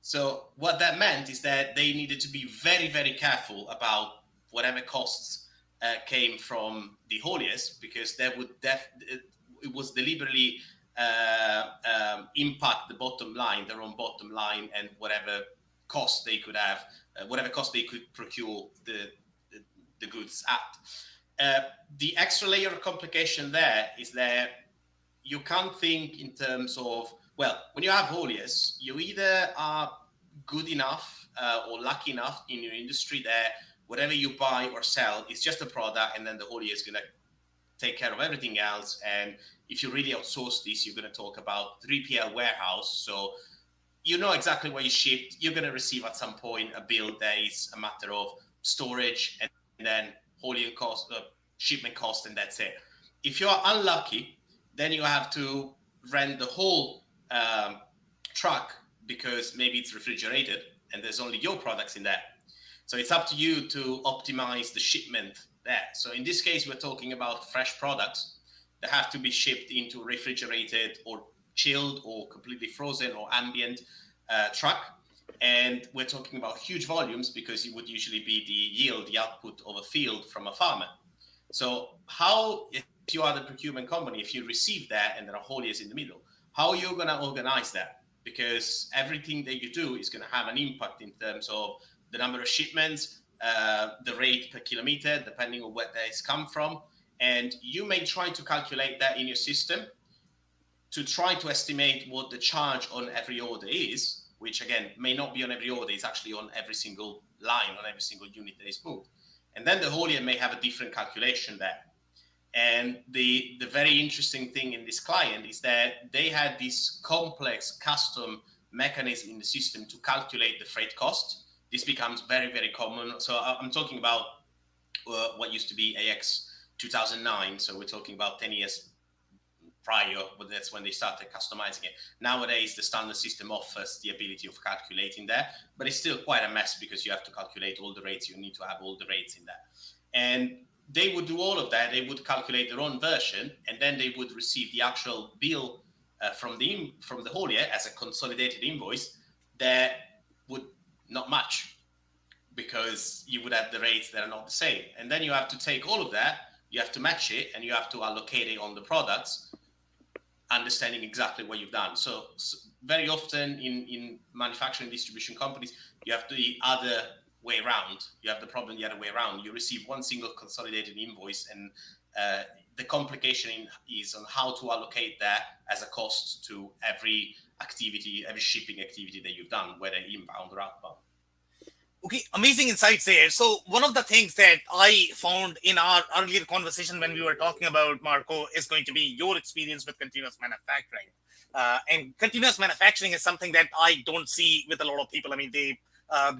So what that meant is that they needed to be very, very careful about whatever costs came from the hauliers, because that would it was deliberately impact the bottom line, their own bottom line, and whatever cost they could have, whatever cost they could procure the goods at. The extra layer of complication there is that you can't think in terms of, well, when you have hauliers, you either are good enough or lucky enough in your industry that whatever you buy or sell is just a product, and then the haulier is going to take care of everything else. And if you really outsource this, you're going to talk about 3PL warehouse. So you know exactly what you shipped. You're going to receive at some point a bill that is a matter of storage and then haulier cost, shipment cost, and that's it. If you're unlucky, then you have to rent the whole truck because maybe it's refrigerated and there's only your products in there. So it's up to you to optimize the shipment there. So in this case, we're talking about fresh products that have to be shipped into refrigerated or chilled or completely frozen or ambient truck. And we're talking about huge volumes because it would usually be the yield, the output of a field from a farmer. So how, if you are the procurement company, if you receive that and there are hauliers in the middle, how are you going to organize that? Because everything that you do is going to have an impact in terms of the number of shipments, the rate per kilometer, depending on where that has come from. And you may try to calculate that in your system to try to estimate what the charge on every order is, which again, may not be on every order, it's actually on every single line, on every single unit that is moved. And then the haulier may have a different calculation there. And the very interesting thing in this client is that they had this complex custom mechanism in the system to calculate the freight cost. This becomes very, very common. So I'm talking about what used to be AX 2009. So we're talking about 10 years prior, but that's when they started customizing it. Nowadays, the standard system offers the ability of calculating that, but it's still quite a mess because you have to calculate all the rates. You need to have all the rates in there. And they would do all of that. They would calculate their own version, and then they would receive the actual bill from the haulier as a consolidated invoice that would not match because you would have the rates that are not the same. And then you have to take all of that, you have to match it, and you have to allocate it on the products, understanding exactly what you've done. So very often in manufacturing distribution companies, you have the other way around. You have the problem the other way around. You receive one single consolidated invoice, and the complication is on how to allocate that as a cost to every activity, every shipping activity that you've done, whether inbound or outbound. Okay, amazing insights there. So one of the things that I found in our earlier conversation when we were talking about, Marco, is going to be your experience with continuous manufacturing. And continuous manufacturing is something that I don't see with a lot of people. I mean, they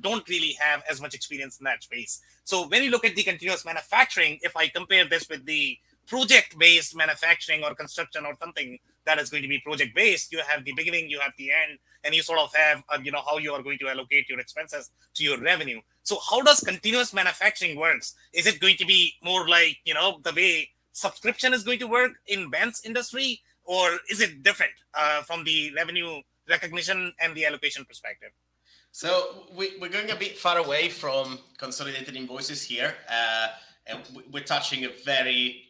don't really have as much experience in that space. So when you look at the continuous manufacturing, if I compare this with the project-based manufacturing or construction or something that is going to be project-based, you have the beginning, you have the end, and you sort of have, how you are going to allocate your expenses to your revenue. So how does continuous manufacturing works? Is it going to be more like, the way subscription is going to work in Ben's industry, or is it different from the revenue recognition and the allocation perspective? So we're going a bit far away from consolidated invoices here, and we're touching a very,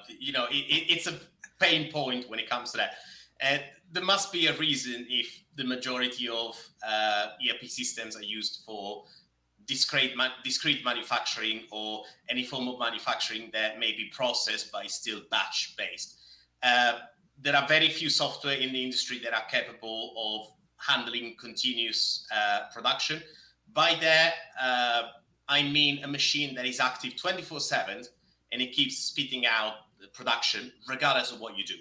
it's a pain point when it comes to that. And there must be a reason if the majority of ERP systems are used for discrete manufacturing or any form of manufacturing that may be processed but is still batch-based. There are very few software in the industry that are capable of handling continuous production. By that, I mean a machine that is active 24/7 and it keeps spitting out the production regardless of what you do.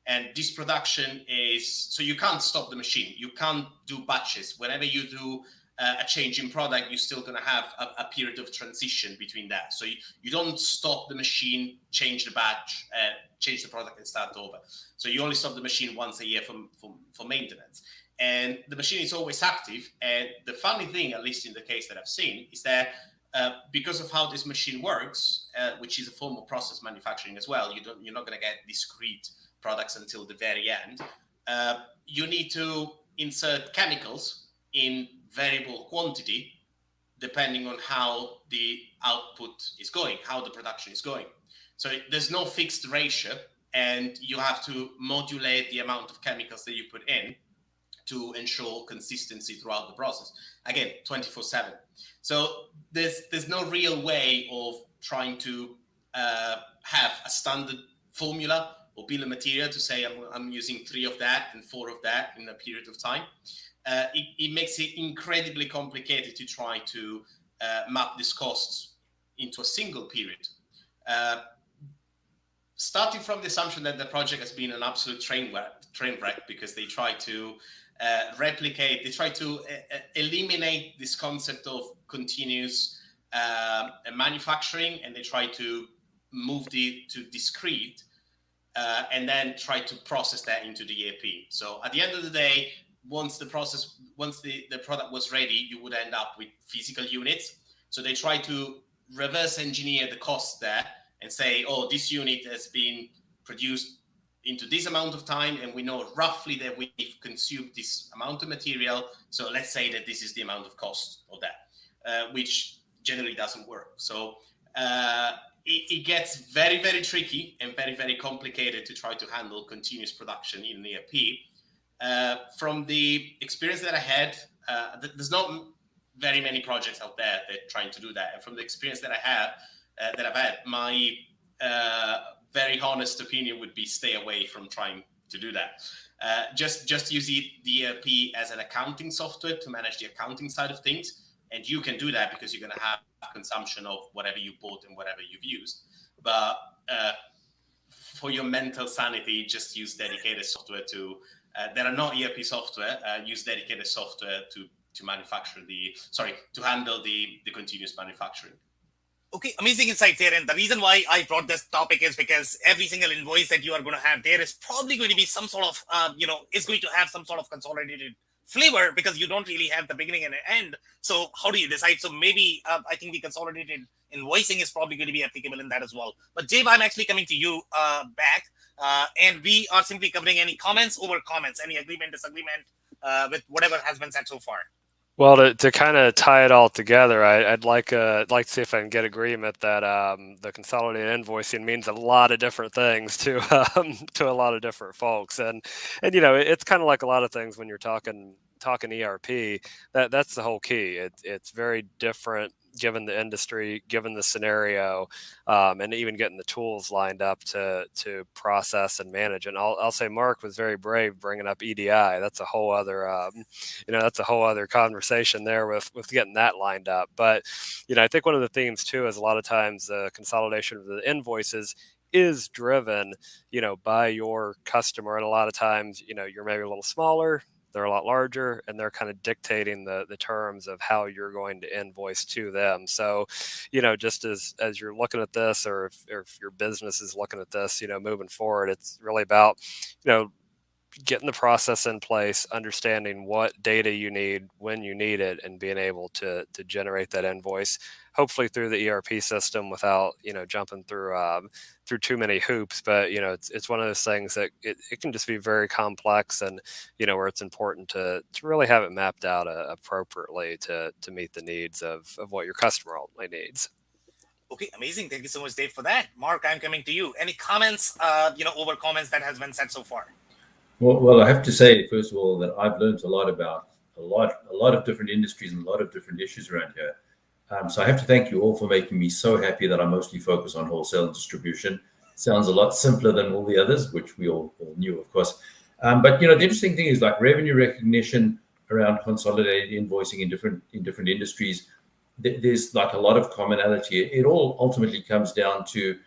And this production is, so you can't stop the machine. You can't do batches. Whenever you do a change in product, you're still going to have a period of transition between that. So you don't stop the machine, change the batch, change the product and start over. So you only stop the machine once a year for maintenance. And the machine is always active. And the funny thing, at least in the case that I've seen, is that because of how this machine works, which is a form of process manufacturing as well, you're not going to get discrete products until the very end. You need to insert chemicals in variable quantity depending on how the output is going, how the production is going. So there's no fixed ratio, and you have to modulate the amount of chemicals that you put in to ensure consistency throughout the process. Again, 24/7. So there's no real way of trying to have a standard formula or bill of material to say I'm using 3 of that and 4 of that in a period of time. It makes it incredibly complicated to try to map these costs into a single period. Starting from the assumption that the project has been an absolute train wreck because they try to eliminate this concept of continuous manufacturing, and they try to move to discrete, and then try to process that into the EAP. So at the end of the day, once the product was ready, you would end up with physical units. So they try to reverse engineer the costs there and say, oh, this unit has been produced into this amount of time, and we know roughly that we've consumed this amount of material. So let's say that this is the amount of cost of that, which generally doesn't work. So it gets very, very tricky and very, very complicated to try to handle continuous production in an ERP. From the experience that I had, there's not very many projects out there that are trying to do that. And from the experience that I've had, my very honest opinion would be stay away from trying to do that. Just use the ERP as an accounting software to manage the accounting side of things. And you can do that because you're going to have consumption of whatever you bought and whatever you've used. But for your mental sanity, just use dedicated software there are no ERP software, use dedicated software to handle the continuous manufacturing. Okay, amazing insights here. And the reason why I brought this topic is because every single invoice that you are going to have there is probably going to be some sort of, is going to have some sort of consolidated flavor, because you don't really have the beginning and the end. So how do you decide? So maybe I think the consolidated invoicing is probably going to be applicable in that as well. But Dave, I'm actually coming to you back, and we are simply covering any comments over comments, any agreement, disagreement with whatever has been said so far. Well, to kind of tie it all together, I'd like to see if I can get agreement that the consolidated invoicing means a lot of different things to a lot of different folks, and it's kind of like a lot of things when you're talking ERP. That's the whole key. It's very different given the industry, given the scenario, and even getting the tools lined up to process and manage. And I'll say Mark was very brave bringing up EDI. That's a whole other, that's a whole other conversation there with getting that lined up. But, I think one of the themes too is a lot of times the consolidation of the invoices is driven, by your customer. And a lot of times, you're maybe a little smaller, they're a lot larger, and they're kind of dictating the terms of how you're going to invoice to them. So, just as you're looking at this, or if your business is looking at this, moving forward, it's really about, getting the process in place, understanding what data you need when you need it, and being able to generate that invoice, hopefully through the ERP system without, jumping through too many hoops. But, it's one of those things that it can just be very complex, and, where it's important to really have it mapped out appropriately to meet the needs of what your customer ultimately needs. Okay, amazing. Thank you so much, Dave, for that. Mark, I'm coming to you. Any comments, over comments that has been said so far? Well, I have to say, first of all, that I've learned a lot about a lot of different industries and a lot of different issues around here. So I have to thank you all for making me so happy that I mostly focus on wholesale and distribution. Sounds a lot simpler than all the others, which we all knew, of course. But the interesting thing is, like, revenue recognition around consolidated invoicing in different industries. There's like a lot of commonality. It all ultimately comes down to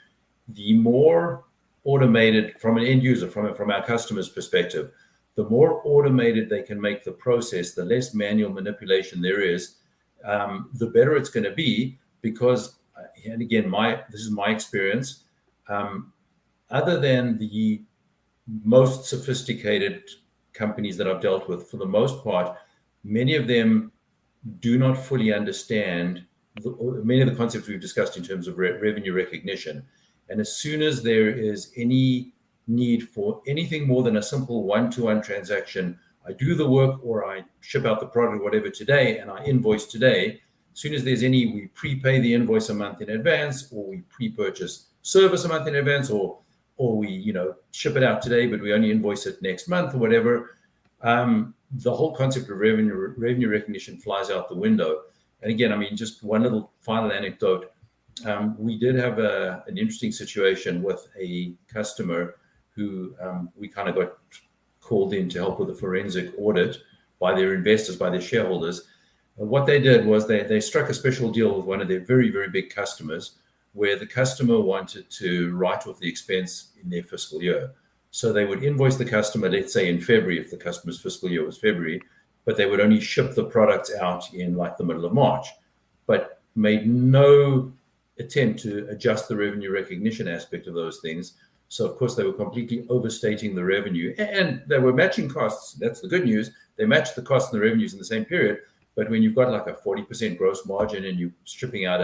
the more automated, from an end user, from our customer's perspective, the more automated they can make the process, the less manual manipulation there is, the better it's going to be. Because, and again, this is my experience, other than the most sophisticated companies that I've dealt with, for the most part, many of them do not fully understand many of the concepts we've discussed in terms of revenue recognition. And as soon as there is any need for anything more than a simple one-to-one transaction, I do the work or I ship out the product or whatever today, and I invoice today. As soon as there's we prepay the invoice a month in advance, or we pre-purchase service a month in advance, or we ship it out today, but we only invoice it next month or whatever. The whole concept of revenue recognition flies out the window. And again, I mean, just one little final anecdote. We did have an interesting situation with a customer who we kind of got called in to help with a forensic audit by their investors, by their shareholders. What they did was they struck a special deal with one of their very, very big customers, where the customer wanted to write off the expense in their fiscal year. So they would invoice the customer, let's say in February, if the customer's fiscal year was February, but they would only ship the products out in like the middle of March, but made no attempt to adjust the revenue recognition aspect of those things. So of course they were completely overstating the revenue, and they were matching costs. That's the good news. They matched the costs and the revenues in the same period. But when you've got like a 40% gross margin and you're invoicing out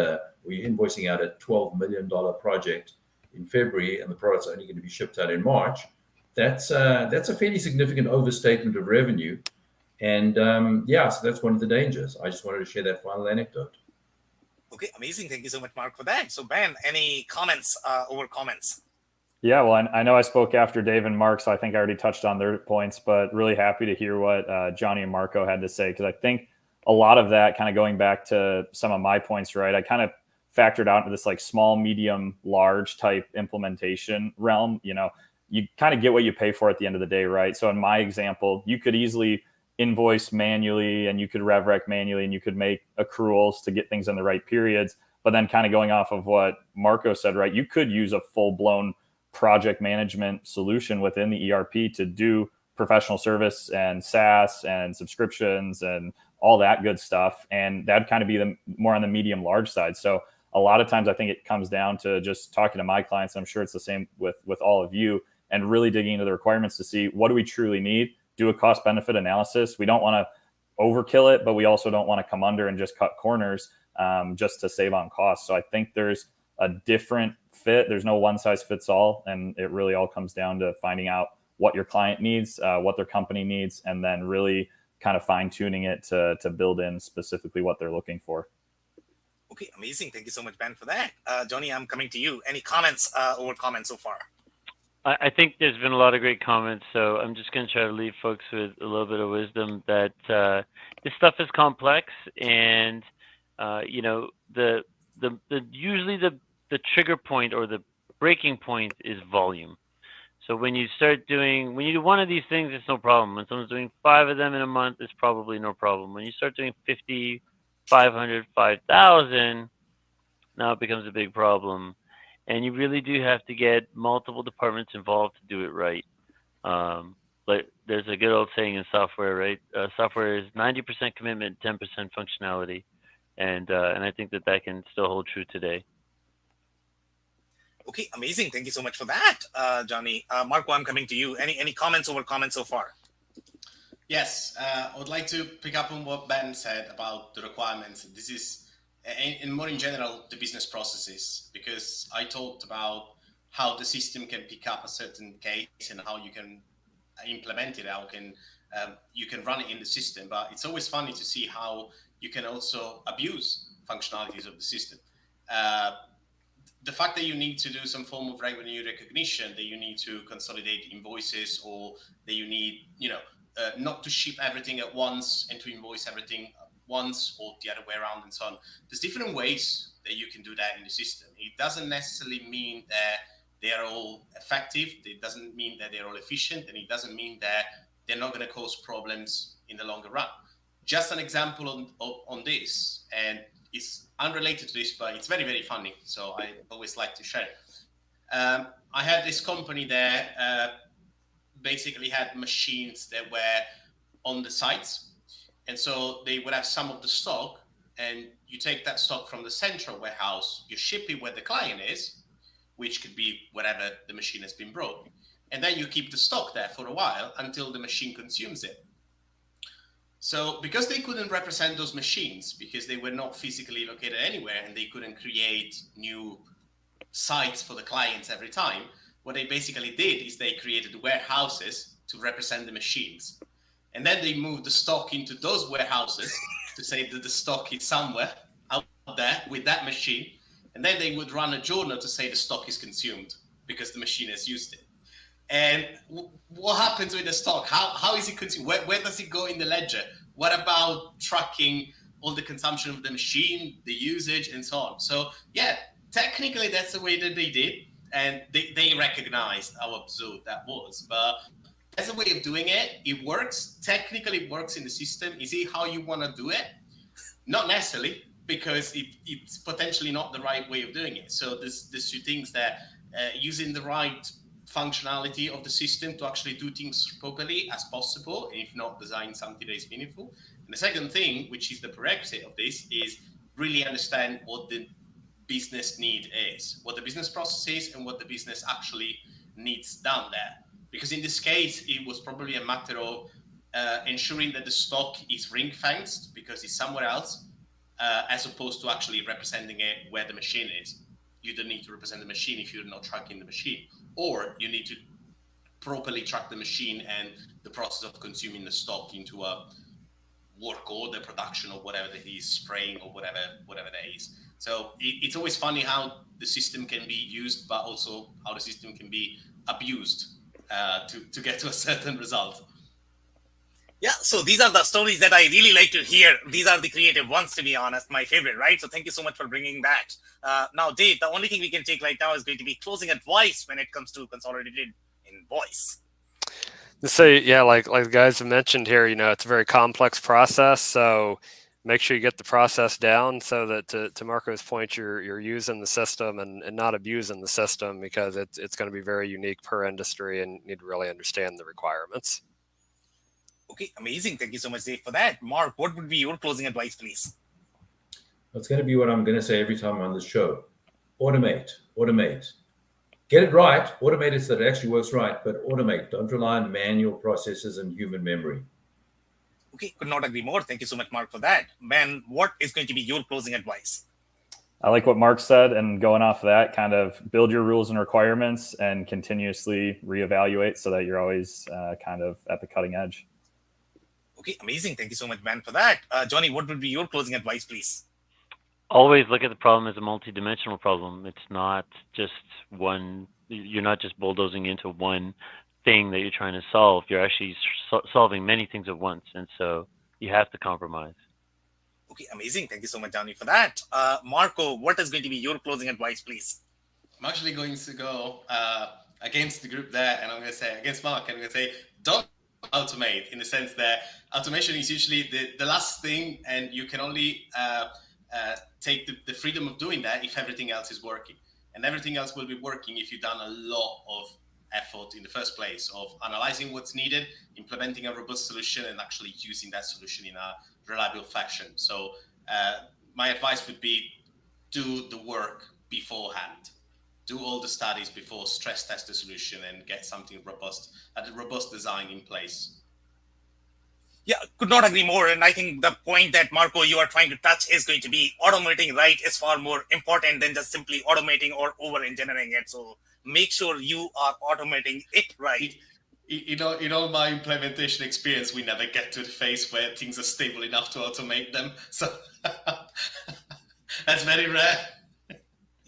a $12 million project in February, and the product's only going to be shipped out in March, that's a fairly significant overstatement of revenue. And so that's one of the dangers. I just wanted to share that final anecdote. Okay, amazing. Thank you so much, Mark, for that. So Ben, any comments over comments? Yeah, well, I know I spoke after Dave and Mark, so I think I already touched on their points, but really happy to hear what Johnny and Marco had to say, because I think a lot of that, kind of going back to some of my points, right, I kind of factored out into this like small, medium, large type implementation realm. You kind of get what you pay for at the end of the day, right? So in my example, you could easily invoice manually, and you could rev rec manually, and you could make accruals to get things in the right periods. But then kind of going off of what Marco said, right, you could use a full-blown project management solution within the ERP to do professional service and SaaS and subscriptions and all that good stuff. And that'd kind of be more on the medium large side. So a lot of times I think it comes down to just talking to my clients, and I'm sure it's the same with all of you, and really digging into the requirements to see what do we truly need, do a cost benefit analysis. We don't want to overkill it, but we also don't want to come under and just cut corners just to save on costs. So I think there's a different fit. There's no one size fits all. And it really all comes down to finding out what your client needs, what their company needs, and then really kind of fine tuning it to build in specifically what they're looking for. Okay, amazing. Thank you so much, Ben, for that. Johnny, I'm coming to you. Any comments over comments so far? I think there's been a lot of great comments, so I'm just going to try to leave folks with a little bit of wisdom that this stuff is complex, and usually the trigger point or the breaking point is volume. So when you do one of these things, it's no problem. When someone's doing 5 of them in a month, it's probably no problem. When you start doing 50, 500, 5,000, now it becomes a big problem. And you really do have to get multiple departments involved to do it right. But there's a good old saying in software, right? Software is 90% commitment, 10% functionality. And I think that can still hold true today. Okay, amazing. Thank you so much for that, Johnny. Marco, I'm coming to you. Any comments over comments so far? Yes, I would like to pick up on what Ben said about the requirements. This is, and more in general, the business processes, because I talked about how the system can pick up a certain case and how you can implement it, how you can run it in the system. But it's always funny to see how you can also abuse functionalities of the system. The fact that you need to do some form of revenue recognition, that you need to consolidate invoices, or that you need, not to ship everything at once and to invoice everything at once, or the other way around, and so on. There's different ways that you can do that in the system. It doesn't necessarily mean that they are all effective. It doesn't mean that they're all efficient, and it doesn't mean that they're not going to cause problems in the longer run. Just an example on this, and it's unrelated to this, but it's very, very funny. So I always like to share it. I had this company that basically had machines that were on the sites. And so they would have some of the stock, and you take that stock from the central warehouse, you ship it where the client is, which could be wherever the machine has been brought. And then you keep the stock there for a while until the machine consumes it. So because they couldn't represent those machines, because they were not physically located anywhere, and they couldn't create new sites for the clients every time, what they basically did is they created warehouses to represent the machines. And then they moved the stock into those warehouses to say that the stock is somewhere out there with that machine. And then they would run a journal to say the stock is consumed because the machine has used it. And what happens with the stock? How is it consumed? Where does it go in the ledger? What about tracking all the consumption of the machine, the usage, and so on? So yeah, technically that's the way that they did, and they recognized how absurd that was. But as a way of doing it, it works. Technically, it works in the system. Is it how you want to do it? Not necessarily, because it's potentially not the right way of doing it. So there's two things that using the right functionality of the system to actually do things properly as possible, and if not, design something that is meaningful. And the second thing, which is the prerequisite of this, is really understand what the business need is, what the business process is, and what the business actually needs done there. Because in this case, it was probably a matter of ensuring that the stock is ring-fenced because it's somewhere else, as opposed to actually representing it where the machine is. You don't need to represent the machine if you're not tracking the machine, or you need to properly track the machine and the process of consuming the stock into a work order, production, or whatever that is, spraying, or whatever that is. So it's always funny how the system can be used, but also how the system can be abused to get to a certain result. Yeah, so these are the stories that I really like to hear. These are the creative ones, to be honest, my favorite, right? So thank you so much for bringing that. Now, Dave, the only thing we can take right now is going to be closing advice when it comes to consolidated invoice. So yeah, like the guys have mentioned here, it's a very complex process. So make sure you get the process down so that to Marco's point, you're using the system and not abusing the system, because it's going to be very unique per industry and you need to really understand the requirements. Okay, amazing. Thank you so much, Dave, for that. Mark, what would be your closing advice, please? It's going to be what I'm going to say every time on this show. Automate. Get it right. Automate it so that it actually works right, but automate. Don't rely on manual processes and human memory. Okay, could not agree more. Thank you so much, Mark, for that. Ben, what is going to be your closing advice? I like what Mark said, and going off of that, kind of build your rules and requirements and continuously reevaluate so that you're always kind of at the cutting edge. Okay, amazing. Thank you so much, Ben, for that. Johnny, what would be your closing advice, please? Always look at the problem as a multidimensional problem. It's not just one. You're not just bulldozing into one thing that you're trying to solve. You're actually solving many things at once, and so you have to compromise. Okay, amazing. Thank you so much, Johnny, for that. Marco, what is going to be your closing advice, please? I'm actually going to go against the group there, and I'm going to say against Mark, and I'm going to say don't automate, in the sense that automation is usually the last thing, and you can only take the freedom of doing that if everything else is working. And everything else will be working if you've done a lot of effort in the first place of analyzing what's needed, implementing a robust solution, and actually using that solution in a reliable fashion. So my advice would be do the work beforehand. Do all the studies before, stress test the solution, and get something robust, a robust design in place. Yeah, could not agree more. And I think the point that, Marco, you are trying to touch is going to be automating right is far more important than just simply automating or over-engineering it. So make sure you are automating it right. In all my implementation experience, we never get to the phase where things are stable enough to automate them. So that's very rare.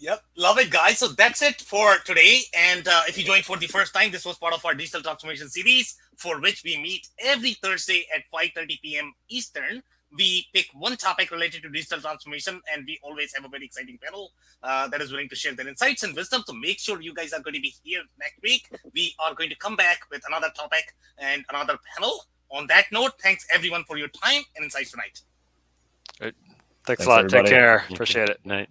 Yep, love it, guys. So that's it for today. And if you joined for the first time, this was part of our digital transformation series, for which we meet every Thursday at 5:30 p.m. Eastern. We pick one topic related to digital transformation, and we always have a very exciting panel that is willing to share their insights and wisdom. So make sure you guys are going to be here next week. We are going to come back with another topic and another panel. On that note, thanks everyone for your time and insights tonight. Thanks a lot. Everybody. Take care. Appreciate it. Night.